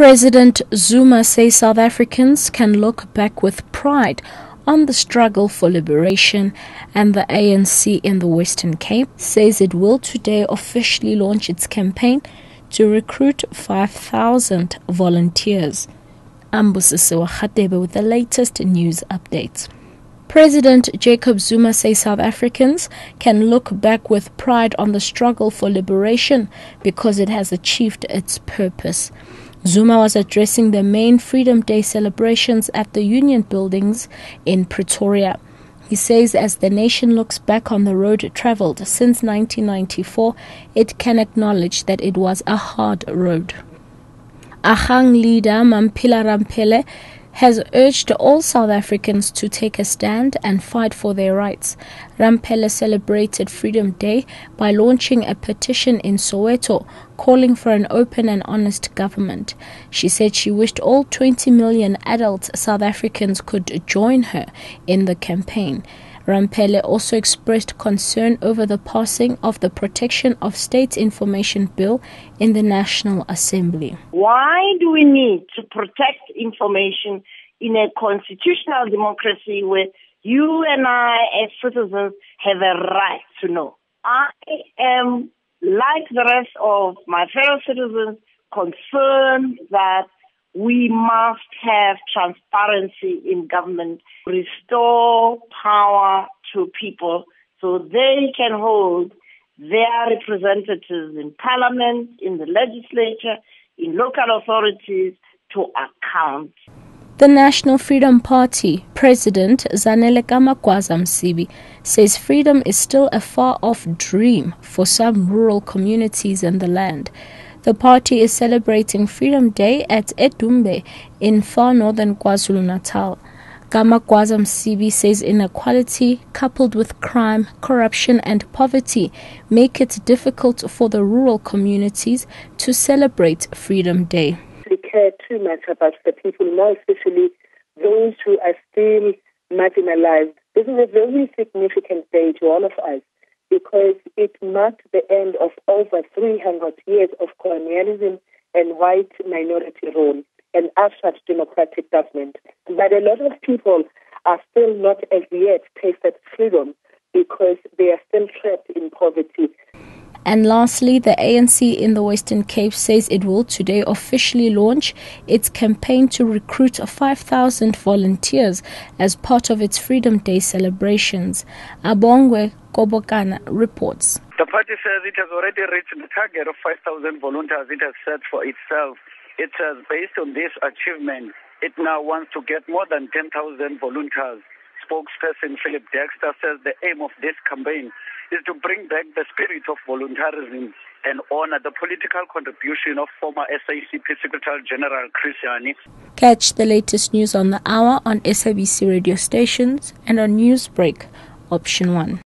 President Zuma says South Africans can look back with pride on the struggle for liberation, and the ANC in the Western Cape says it will today officially launch its campaign to recruit 5,000 volunteers. Ambusisiwa Khatebe with the latest news updates. President Jacob Zuma says South Africans can look back with pride on the struggle for liberation because it has achieved its purpose. Zuma was addressing the main Freedom Day celebrations at the Union Buildings in Pretoria. He says as the nation looks back on the road travelled since 1994, it can acknowledge that it was a hard road. Ahang leader Mamphela Ramphele has urged all South Africans to take a stand and fight for their rights. Ramphele celebrated Freedom Day by launching a petition in Soweto calling for an open and honest government. She said she wished all 20 million adult South Africans could join her in the campaign. Ramphele also expressed concern over the passing of the Protection of State Information Bill in the National Assembly. Why do we need to protect information in a constitutional democracy where you and I as citizens have a right to know? I am, like the rest of my fellow citizens, concerned that we must have transparency in government, restore power to people so they can hold their representatives in parliament, in the legislature, in local authorities to account. The National Freedom Party President Zanele Msibi says freedom is still a far-off dream for some rural communities in the land. The party is celebrating Freedom Day at Edumbe in far northern KwaZulu-Natal. Msibi says inequality coupled with crime, corruption and poverty make it difficult for the rural communities to celebrate Freedom Day. We care too much about the people, more especially those who are still marginalized. This is a very significant day to all of us, because it marked the end of over 300 years of colonialism and white minority rule and ushered democratic government. But a lot of people are still not as yet tasted freedom because they are still trapped in poverty. And lastly, the ANC in the Western Cape says it will today officially launch its campaign to recruit 5,000 volunteers as part of its Freedom Day celebrations. Abongwe Kobokana reports. The party says it has already reached the target of 5,000 volunteers it has set for itself. It says based on this achievement, it now wants to get more than 10,000 volunteers. Spokesperson Philip Dexter says the aim of this campaign is to bring back the spirit of voluntarism and honor the political contribution of former SACP Secretary General Chris Hani. Catch the latest news on the hour on SABC radio stations and on NewsBreak Option 1.